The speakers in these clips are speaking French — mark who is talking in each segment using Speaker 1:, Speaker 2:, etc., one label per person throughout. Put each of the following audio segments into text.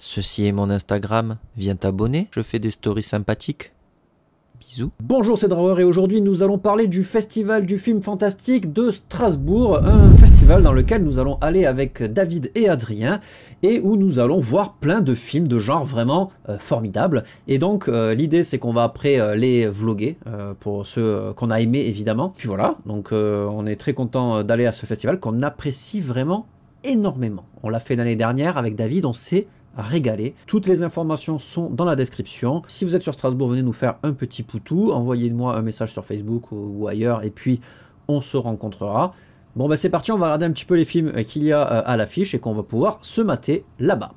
Speaker 1: Ceci est mon Instagram, viens t'abonner, je fais des stories sympathiques. Bisous.
Speaker 2: Bonjour, c'est Drawer et aujourd'hui nous allons parler du festival du film fantastique de Strasbourg, un festival dans lequel nous allons aller avec David et Adrien et où nous allons voir plein de films de genre vraiment formidables. Et donc l'idée c'est qu'on va après les vlogger pour ceux qu'on a aimés évidemment. Puis voilà, donc on est très content d'aller à ce festival qu'on apprécie vraiment énormément. On l'a fait l'année dernière avec David, on s'est régaler. Toutes les informations sont dans la description. Si vous êtes sur Strasbourg, venez nous faire un petit poutou, envoyez-moi un message sur Facebook ou ailleurs et puis on se rencontrera. Bon bah c'est parti, on va regarder un petit peu les films qu'il y a à l'affiche et qu'on va pouvoir se mater là-bas.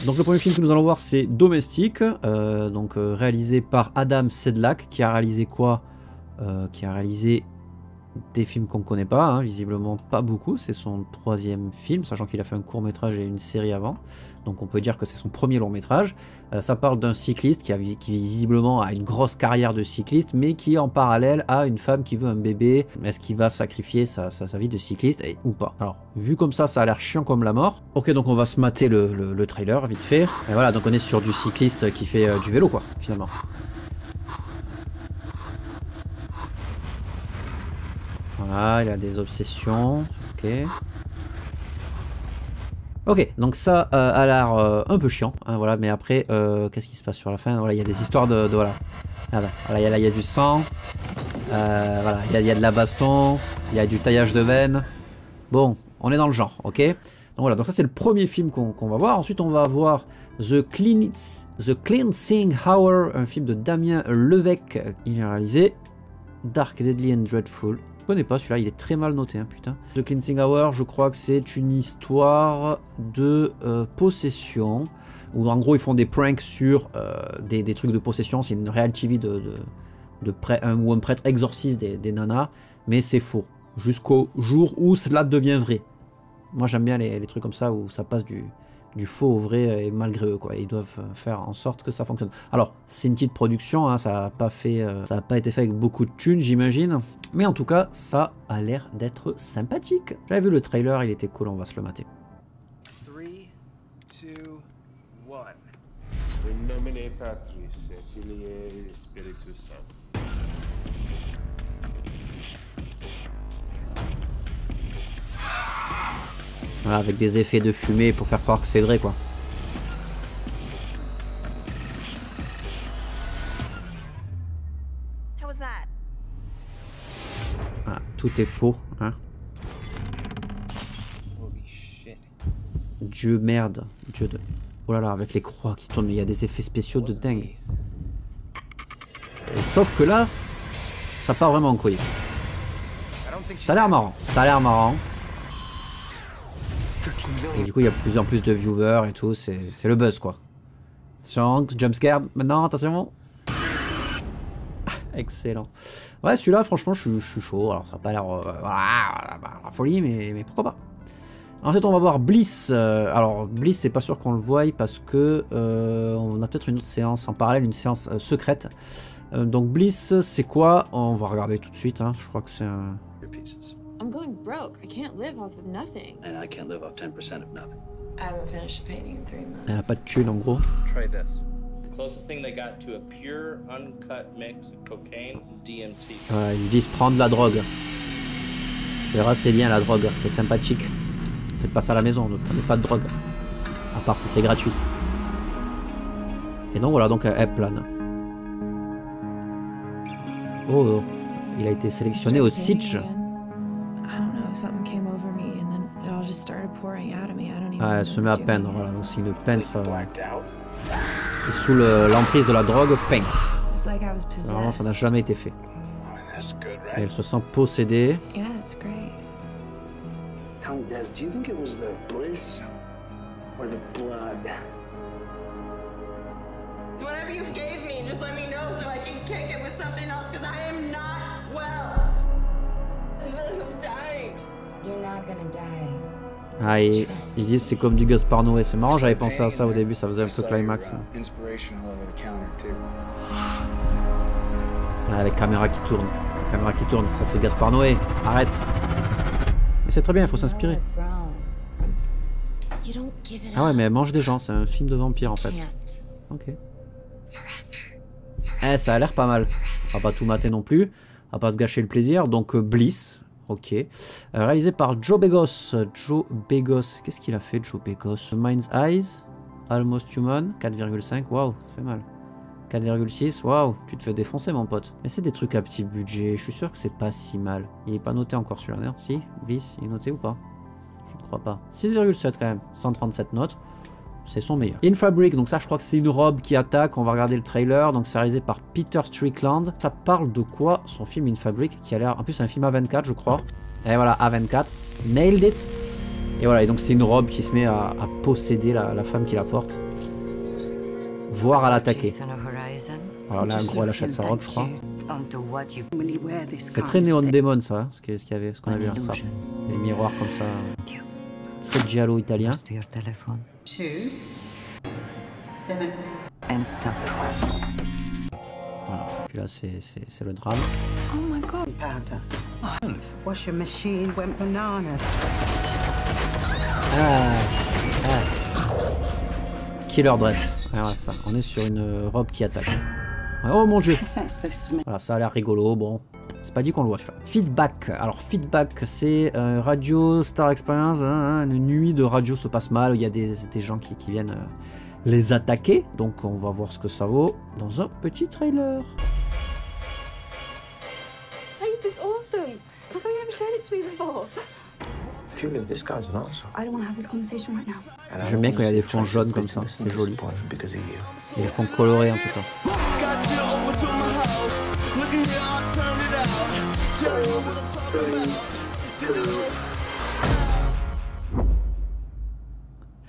Speaker 2: Donc le premier film que nous allons voir c'est Domestique, réalisé par Adam Sedlak, qui a réalisé quoi? Qui a réalisé des films qu'on ne connaît pas, hein, visiblement pas beaucoup, c'est son troisième film, sachant qu'il a fait un court métrage et une série avant, donc on peut dire que c'est son premier long métrage. Ça parle d'un cycliste qui visiblement a une grosse carrière de cycliste, mais qui en parallèle a une femme qui veut un bébé. Est-ce qu'il va sacrifier sa vie de cycliste ou pas? Alors, vu comme ça a l'air chiant comme la mort. Ok, donc on va se mater le trailer vite fait. Et voilà, donc on est sur du cycliste qui fait du vélo quoi, finalement. Voilà, il a des obsessions, ok. Ok, donc ça a l'air un peu chiant, hein, voilà, mais après, qu'est-ce qui se passe sur la fin? Voilà, il y a des histoires de voilà. Voilà, il y a du sang, voilà, il y a de la baston, il y a du taillage de veines. Bon, on est dans le genre, ok. Donc voilà, donc ça c'est le premier film qu'on va voir. Ensuite, on va voir The Cleansing Hour, un film de Damien Levesque. Il est réalisé. Dark, Deadly and Dreadful. Je connais pas celui-là, il est très mal noté, hein, putain. The Cleansing Hour, je crois que c'est une histoire de possession, où en gros ils font des pranks sur des trucs de possession. C'est une reality TV où un prêtre exorcise des nanas, mais c'est faux. Jusqu'au jour où cela devient vrai. Moi j'aime bien les trucs comme ça, où ça passe du faux au vrai et malgré eux quoi. Ils doivent faire en sorte que ça fonctionne. Alors c'est une petite production, hein, ça n'a pas été fait avec beaucoup de thunes j'imagine, mais en tout cas ça a l'air d'être sympathique. J'avais vu le trailer, il était cool, on va se le mater.
Speaker 3: 3, 2, 1. In nomine Patris et Filii et Spiritus Sancti.
Speaker 2: Voilà, avec des effets de fumée pour faire croire que c'est vrai quoi. Voilà, tout est faux, hein. Dieu merde, Dieu de... Oh là là, avec les croix qui tournent, il y a des effets spéciaux de dingue. Et sauf que là, ça part vraiment en couille. Ça a l'air marrant, ça a l'air marrant. Et du coup il y a de plus en plus de viewers et tout, c'est le buzz quoi. Attention, jumpscare maintenant, attention. Excellent. Ouais, celui-là franchement je suis chaud, alors ça n'a pas l'air la folie, mais pourquoi pas. Ensuite on va voir Bliss. Alors Bliss c'est pas sûr qu'on le voie parce que on a peut-être une autre séance en parallèle, une séance secrète. Donc Bliss c'est quoi? On va regarder tout de suite, hein. Je crois que c'est un...
Speaker 4: I'm going broke. I can't live off of nothing.
Speaker 5: And I can't live off 10% of nothing.
Speaker 4: I haven't finished a painting in 3 months.
Speaker 2: Elle a pas de thune en gros.
Speaker 6: Try this. The closest thing they got to a pure, uncut mix of cocaine and DMT.
Speaker 2: Ouais, ils disent prendre la drogue. Tu verras, c'est bien la drogue, c'est sympathique. Faites pas ça à la maison, ne prenez pas de drogue. À part si c'est gratuit. Et donc voilà, donc elle plane. Oh, il a été sélectionné au Sitges. Ah, elle se met à peindre, voilà, donc c'est une peintre qui est sous l'emprise de la drogue peint. Vraiment, ça n'a jamais été fait. Et elle se sent possédée.
Speaker 7: Tell me, Des, do you think it was the bliss or the blood?
Speaker 4: Whatever you gave me, just let me know so I can kick it with something else, because I am not well. I feel like I'm dying. You're not gonna die.
Speaker 2: Ah, et ils disent c'est comme du Gaspard Noé. C'est marrant, j'avais pensé à ça au début, ça faisait un peu climax. Ah, les caméras qui tournent. Les caméras qui tournent, ça c'est Gaspard Noé. Arrête. Mais c'est très bien, il faut s'inspirer. Ah ouais, mais elle mange des gens, c'est un film de vampire en fait. Ok. Eh, ça a l'air pas mal. On va pas tout mater non plus. On va pas se gâcher le plaisir. Donc Bliss. Ok. Réalisé par Joe Begos. Joe Begos. Qu'est-ce qu'il a fait, Joe Begos? Mind's Eyes. Almost Human. 4,5. Waouh, ça fait mal. 4,6. Waouh, tu te fais défoncer, mon pote. Mais c'est des trucs à petit budget. Je suis sûr que c'est pas si mal. Il est pas noté encore celui-là, d'ailleurs. Si, Bliss, il est noté ou pas? Je ne crois pas. 6,7 quand même. 137 notes. C'est son meilleur. In Fabric, donc ça je crois que c'est une robe qui attaque, on va regarder le trailer, donc c'est réalisé par Peter Strickland. Ça parle de quoi son film In Fabric, qui a l'air, en plus c'est un film A24 je crois. Et voilà, A24, nailed it. Et voilà, et donc c'est une robe qui se met à posséder la femme qui la porte, voire à l'attaquer. Voilà, là en gros elle achète sa robe je crois. C'est très Neon Demon ça, hein, ce qu'il y avait, ce qu'on a vu là, ça. Les miroirs comme ça. Très giallo italien. Voilà, puis là c'est le drame.
Speaker 8: Oh my god, powder. Oh, washing machine went bananas.
Speaker 2: Killer dress. Voilà, ça. On est sur une robe qui attaque. Oh mon dieu. Voilà, ça a l'air rigolo. Bon, c'est pas dit qu'on le watch là. Feedback. Alors Feedback, c'est Radio Star Experience. Une nuit de radio se passe mal. Il y a des gens qui viennent les attaquer. Donc on va voir ce que ça vaut dans un petit trailer.
Speaker 9: Hey, this is awesome. How come you haven't shown it to me before?
Speaker 7: Julia, this guy's an asshole.
Speaker 9: I don't want to have this conversation right now.
Speaker 2: J'aime bien quand il y a des fonds jaunes comme ça, c'est joli. Et les fonds colorés en tout cas.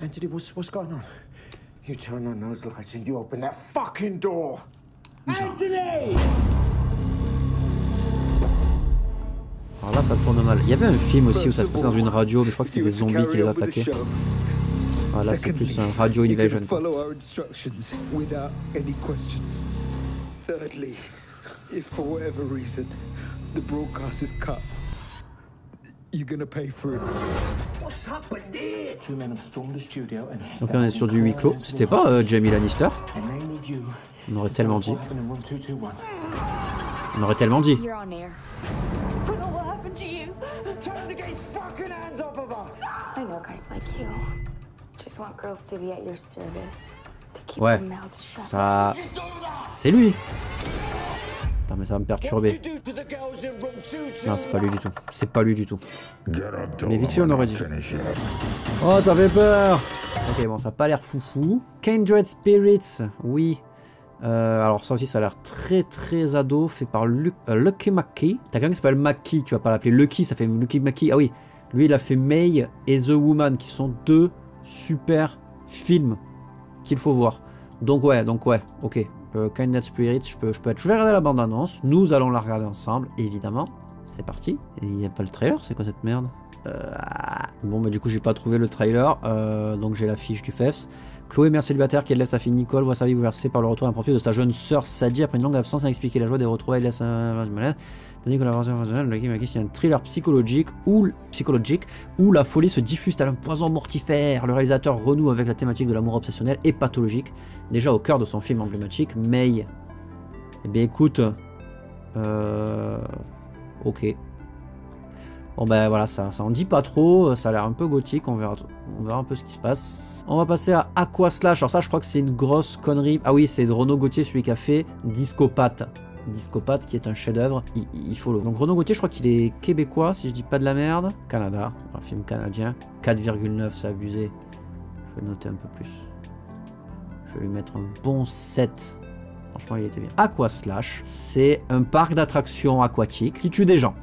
Speaker 7: Anthony, what's going on? You turn on those lights and you open that fucking door. Anthony!
Speaker 2: Alors là ça tourne mal. Il y avait un film aussi où ça se passait dans une radio, mais je crois que c'était des zombies qui les attaquaient. Voilà, c'est plus un Radio Invasion.
Speaker 7: Thirdly, if for whatever reason the broadcast is cut, you're gonna pay for it. What's happened there? Two men have stormed the studio and
Speaker 2: donc là on est sur du huis clos. C'était pas Jamie Lannister? On aurait tellement dit. On aurait tellement dit. Ouais, ça... C'est lui. Attends mais ça va me perturber. Non c'est pas lui du tout. C'est pas lui du tout. Mais vite fait on aurait dit. Oh ça fait peur. Ok bon ça a pas l'air foufou. Kindred Spirits, oui. Alors ça aussi ça a l'air très ado, fait par Lucky McKee. T'as quelqu'un qui s'appelle McKee, tu vas pas l'appeler Lucky, ça fait Lucky McKee. Ah oui, lui il a fait May et The Woman, qui sont deux super films qu'il faut voir. Donc ouais, ok. Kindred Spirit, je vais regarder la bande-annonce, nous allons la regarder ensemble, évidemment. C'est parti. Il n'y a pas le trailer, c'est quoi cette merde? Bon bah du coup j'ai pas trouvé le trailer, donc j'ai la fiche du FEFS. Chloé, mère célibataire qui laisse sa fille Nicole, voit sa vie bouleversée par le retour impromptu de sa jeune sœur Sadie après une longue absence à expliquer la joie des retrouvailles, laisse tandis que la version originale de Lucky McKee, c'est un thriller psychologique où la folie se diffuse tel un poison mortifère. Le réalisateur renoue avec la thématique de l'amour obsessionnel et pathologique, déjà au cœur de son film emblématique, May. Eh bien écoute, ok. Bon ben voilà, ça en dit pas trop, ça a l'air un peu gothique, on verra un peu ce qui se passe. On va passer à Aqua Slash, alors ça je crois que c'est une grosse connerie. Ah oui, c'est de Renaud Gauthier, celui qui a fait Discopathe. Discopathe qui est un chef d'œuvre, il faut le... Donc Renaud Gauthier je crois qu'il est québécois si je dis pas de la merde. Canada, un film canadien, 4,9 c'est abusé. Je vais noter un peu plus. Je vais lui mettre un bon 7. Franchement il était bien. Aqua Slash, c'est un parc d'attractions aquatiques qui tue des gens.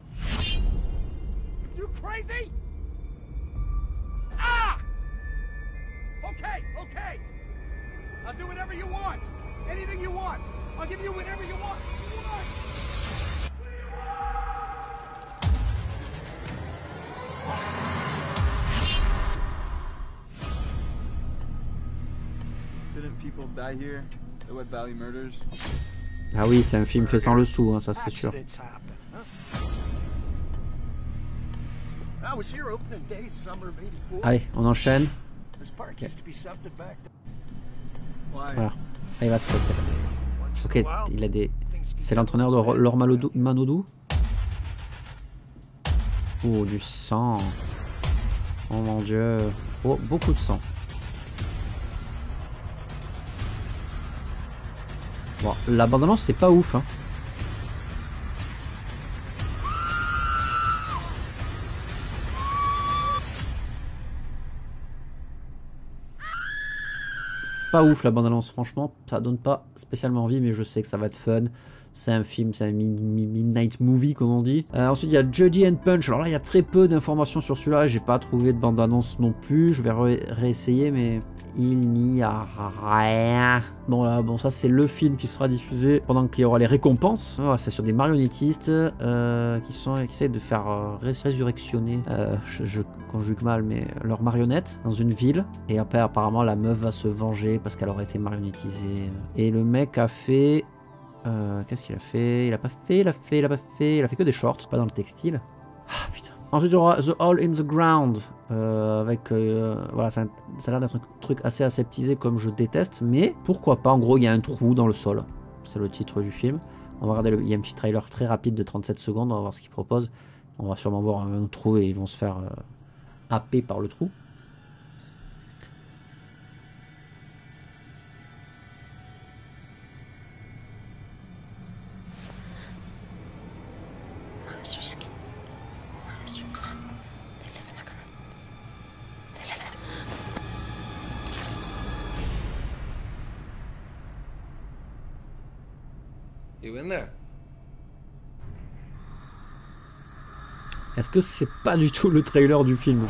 Speaker 10: Didn't people die here? The Wet Valley murders?
Speaker 2: Ah oui, c'est un film fait sans le sou, hein, ça c'est sûr. Allez, on enchaîne. Okay. Voilà, là, il va se passer. Ok, il a des... C'est l'entraîneur de Laure Manodou. Oh, du sang. Oh mon dieu. Oh, beaucoup de sang. Bon, la bande-annonce c'est pas ouf, hein. Pas ouf la bande-annonce, franchement, ça donne pas spécialement envie, mais je sais que ça va être fun. C'est un film, c'est un midnight movie comme on dit. Ensuite il y a Judgy and Punch. Alors là il y a très peu d'informations sur celui-là, j'ai pas trouvé de bande-annonce non plus. Je vais réessayer mais il n'y a rien. Bon là, bon ça c'est le film qui sera diffusé pendant qu'il y aura les récompenses. Oh, c'est sur des marionnettistes qui essayent de faire résurrectionner, je conjugue mal mais leurs marionnettes dans une ville. Et après apparemment la meuf va se venger parce qu'elle aurait été marionnettisée. Et le mec a fait... qu'est-ce qu'il a fait? Il a fait que des shorts, pas dans le textile. Ah putain. Ensuite il y aura The Hole in the Ground avec voilà, ça a l'air d'être un truc assez aseptisé comme je déteste, mais pourquoi pas. En gros il y a un trou dans le sol, c'est le titre du film. On va regarder il y a un petit trailer très rapide de 37 secondes, on va voir ce qu'il propose. On va sûrement voir un trou et ils vont se faire happer par le trou. Est-ce que c'est pas du tout le trailer du film?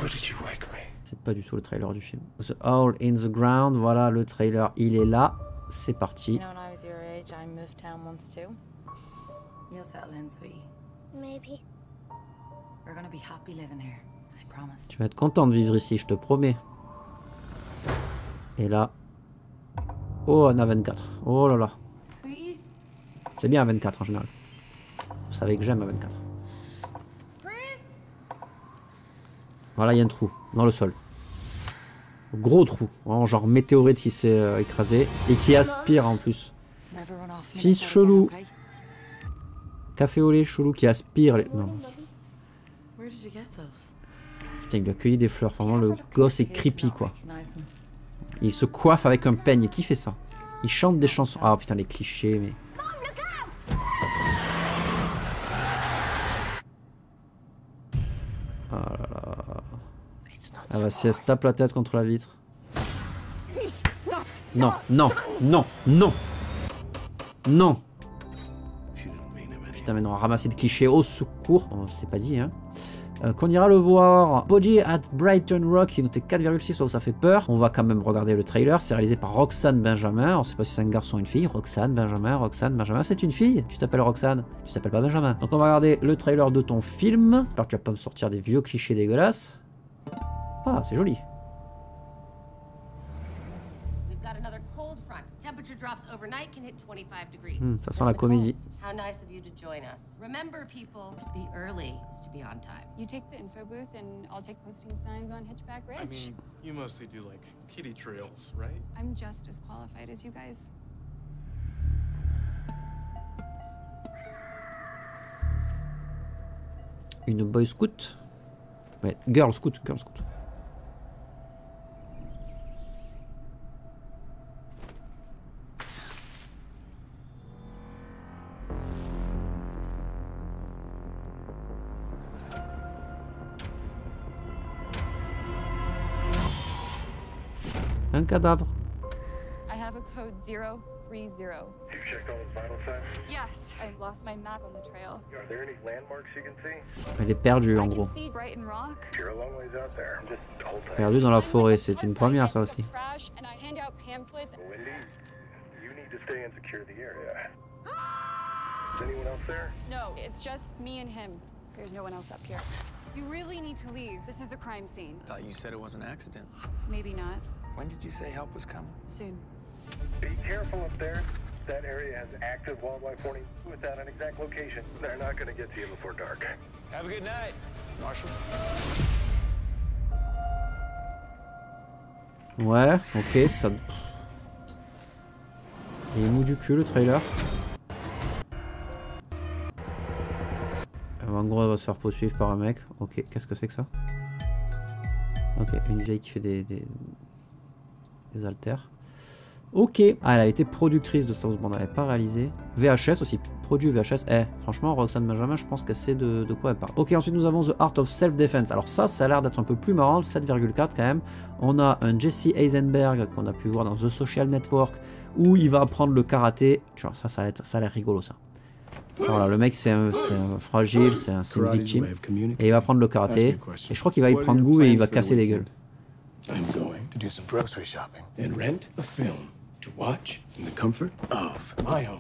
Speaker 2: C'est pas du tout le trailer du film. The Hole in the Ground, voilà le trailer, il est là. C'est parti. Tu vas être content de vivre ici, je te promets. Et là... Oh, on a 24. Oh là là. C'est bien à 24 en général. Vous savez que j'aime à 24. Voilà, il y a un trou dans le sol. Gros trou. Vraiment, genre météorite qui s'est écrasé. Et qui aspire en plus. Fils chelou. Café au lait chelou qui aspire les... Non. Putain, il lui a cueilli des fleurs. Vraiment, le gosse est creepy quoi. Il se coiffe avec un peigne. Qui fait ça? Il chante des chansons. Ah putain, les clichés, mais... Oh là là. Ah bah si elle se tape la tête contre la vitre. Non, non, non, non. Non. Putain mais non, ramasser de clichés au secours. Oh, c'est pas dit hein. Qu'on ira le voir. Body at Brighton Rock, qui est noté 4,6, là où ça fait peur. On va quand même regarder le trailer. C'est réalisé par Roxane Benjamin. On sait pas si c'est un garçon ou une fille. Roxane Benjamin, c'est une fille. Tu t'appelles Roxane, tu t'appelles pas Benjamin. Donc on va regarder le trailer de ton film. J'espère que tu vas pas me sortir des vieux clichés dégueulasses. Ah, c'est joli. Ça sent la comédie.
Speaker 10: How nice of you to join us. Remember, people, to be early is to be on time.
Speaker 9: You take the info booth and I'll take posting signs on Hitchback Ridge.
Speaker 11: I mean, you mostly do like kiddie trails, right?
Speaker 9: I'm just as qualified as you guys.
Speaker 2: Une boy scout? Ouais, girl scout, girl scout. Un cadavre.
Speaker 9: I have a code 030.
Speaker 3: You checked all the vital signs?
Speaker 9: Yes, I lost my map on the trail.
Speaker 3: Are there any landmarks you can see?
Speaker 2: Elle est perdue en gros.
Speaker 9: See Brighton Rock.
Speaker 3: You're a long ways out there. Just hold tight.
Speaker 2: Perdue dans la forêt, c'est une première ça aussi.
Speaker 9: And I hand out pamphlets.
Speaker 3: Wendy, you need to stay and secure the area. Is anyone else there?
Speaker 9: No, it's just me and him. There's no one else up here. You really need to leave. This is a crime scene.
Speaker 5: Thought you said it was an accident.
Speaker 9: Maybe not.
Speaker 5: When did you say help was coming?
Speaker 9: Soon.
Speaker 3: Be careful up there. That area has active wildlife warning without an exact location. They're not going to get to you before dark.
Speaker 11: Have a good night, Marshall.
Speaker 2: Ouais, ok, ça... Il est mou du cul le trailer. En gros, elle va se faire poursuivre par un mec. Ok, qu'est-ce que c'est que ça? Ok, une vieille qui fait des haltères. Ok, ah, elle a été productrice de Southbound, elle n'avait pas réalisé. VHS aussi, produit VHS. Eh, franchement, Roxane Benjamin, je pense qu'elle sait de quoi elle parle. Ok, ensuite nous avons The Art of Self-Defense. Alors ça a l'air d'être un peu plus marrant, 7,4 quand même. On a un Jesse Eisenberg qu'on a pu voir dans The Social Network, où il va apprendre le karaté. Tu vois, ça a l'air rigolo ça. Voilà, le mec c'est un fragile, c'est une victime. Et il va apprendre le karaté. Et je crois qu'il va y prendre goût et il va casser des gueules.
Speaker 12: I'm going to do some grocery shopping and rent a film to watch in the comfort of my home.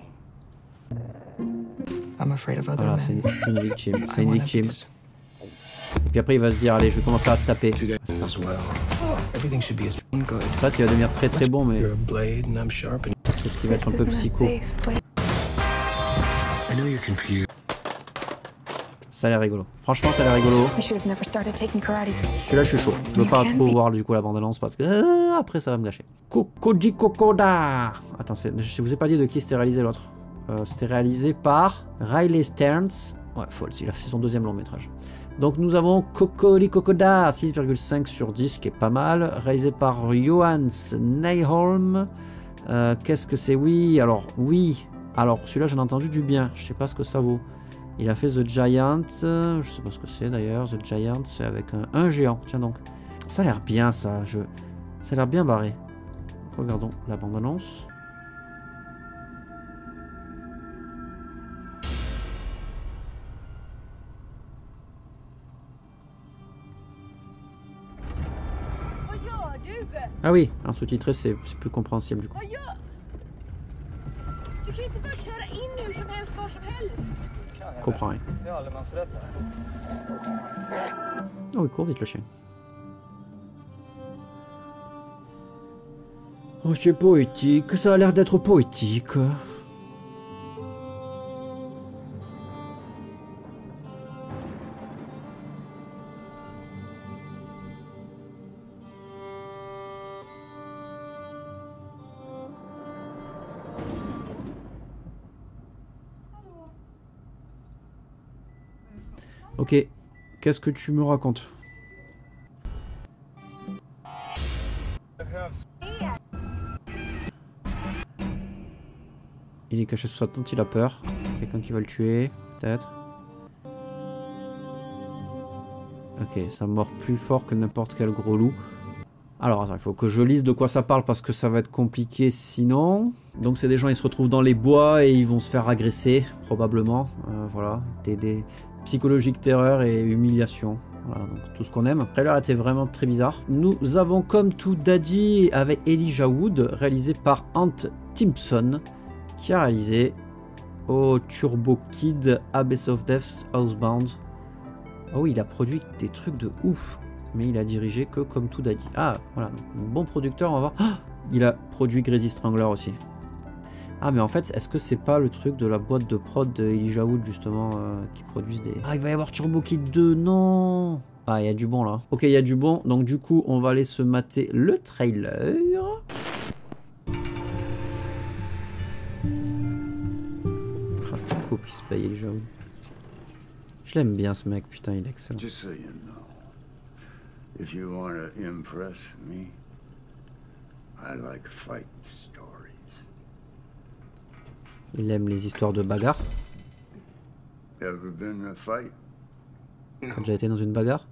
Speaker 8: I'm afraid of other
Speaker 2: Voilà,
Speaker 8: men.
Speaker 2: c'est une victime. C'est une victime. Et puis après il va se dire, allez, je vais commencer à te taper. C'est ça.
Speaker 12: Everything should be as good.
Speaker 2: Je sais pas s'il va devenir très très bon, mais
Speaker 12: You're a blade and I'm sharp and
Speaker 2: peut-être qu'il va être un peu psycho.
Speaker 12: I know you're confused.
Speaker 2: Ça a l'air rigolo. Franchement, ça a l'air rigolo. Celui-là, je suis chaud. Je veux pas trop voir du coup la bande-annonce parce que après ça va me gâcher. Kokoji Kokoda. Attends, je vous ai pas dit de qui c'était réalisé l'autre. C'était réalisé par Riley Stearns. Ouais, il a fait son deuxième long métrage. Donc nous avons Kokoji Kokoda, 6,5 sur 10, qui est pas mal. Réalisé par Johan Nyholm. Qu'est-ce que c'est? Oui, alors celui-là j'en ai entendu du bien. Je sais pas ce que ça vaut. Il a fait The Giant, je sais pas ce que c'est d'ailleurs, The Giant, c'est avec un géant, tiens donc. Ça a l'air bien ça, ça a l'air bien barré. Regardons la bande-annonce. Ah oui, un sous-titré c'est plus compréhensible du coup. Je comprends rien. Oh, il court vite le chien. Oh, c'est poétique, ça a l'air d'être poétique. Ok, qu'est-ce que tu me racontes? Il est caché sous sa tente, il a peur. Quelqu'un qui va le tuer, peut-être. Ok, ça mord plus fort que n'importe quel gros loup. Alors attends, il faut que je lise de quoi ça parle parce que ça va être compliqué sinon. Donc c'est des gens, ils se retrouvent dans les bois et ils vont se faire agresser, probablement. Voilà, des psychologique terreur et humiliation. Voilà, donc tout ce qu'on aime. Le trailer était vraiment très bizarre. Nous avons Come to Daddy avec Elijah Wood, réalisé par Ant Timpson, qui a réalisé Turbo Kid, Abyss of Death, Housebound. Ah oui, il a produit des trucs de ouf, mais il a dirigé que Come to Daddy. Ah, voilà, donc, bon producteur, on va voir. Ah, il a produit Crazy Strangler aussi. Ah mais en fait, est-ce que c'est pas le truc de la boîte de prod de Elijah Wood justement qui produisent des... Ah, il va y avoir Turbo Kid 2, non. Ah, il y a du bon là. Ok, il y a du bon, donc du coup, on va aller se mater le trailer. Ah, c'est un couple qui se paye Elijah Wood. Je l'aime bien ce mec, putain, il est excellent.
Speaker 13: Just so you know, if you want to impress me, I like fight stories.
Speaker 2: Il aime les histoires de bagarre.
Speaker 13: Ever been in a fight?
Speaker 2: T'as déjà été dans une bagarre?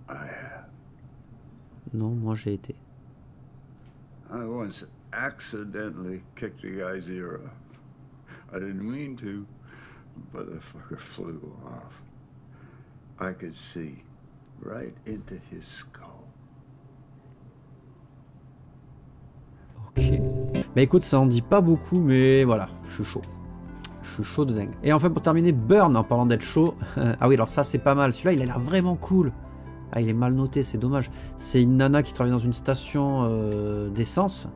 Speaker 13: I have.
Speaker 2: Non, moi j'ai été.
Speaker 13: I once accidentally kicked a guy's ear off. I didn't mean to, but the fucker flew off. I could see right into his skull.
Speaker 2: Ok. Bah écoute, ça en dit pas beaucoup, mais voilà, je suis chaud. Je suis chaud de dingue. Et enfin, pour terminer, Burn, en parlant d'être chaud. Ah oui, alors ça, c'est pas mal. Celui-là, il a l'air vraiment cool. Ah, il est mal noté, c'est dommage. C'est une nana qui travaille dans une station d'essence.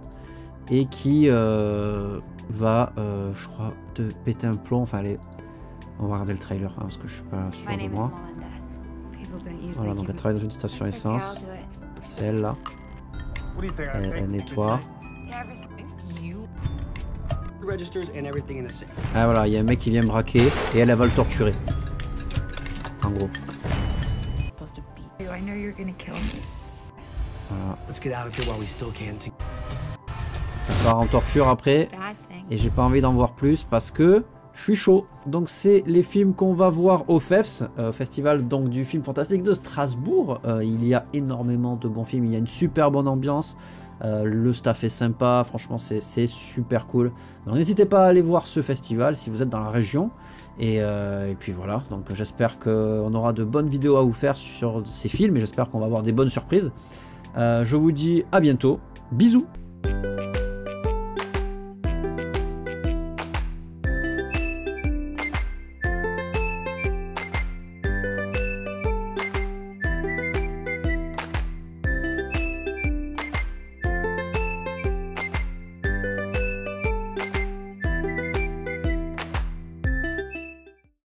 Speaker 2: et qui va, je crois, te péter un plomb. Enfin, allez, on va regarder le trailer hein, parce que je suis pas sûr de moi. Voilà, donc elle travaille dans une station essence. C'est elle là. Elle nettoie. Ah voilà, il y a un mec qui vient braquer et elle va le torturer. En gros. Voilà. Ça part en torture après. Et j'ai pas envie d'en voir plus parce que je suis chaud. Donc c'est les films qu'on va voir au FEFS, festival donc du film fantastique de Strasbourg. Il y a énormément de bons films, il y a une super bonne ambiance. Le staff est sympa, franchement c'est super cool. Donc n'hésitez pas à aller voir ce festival si vous êtes dans la région. Et puis voilà, donc j'espère qu'on aura de bonnes vidéos à vous faire sur ces films et j'espère qu'on va avoir des bonnes surprises. Je vous dis à bientôt, bisous.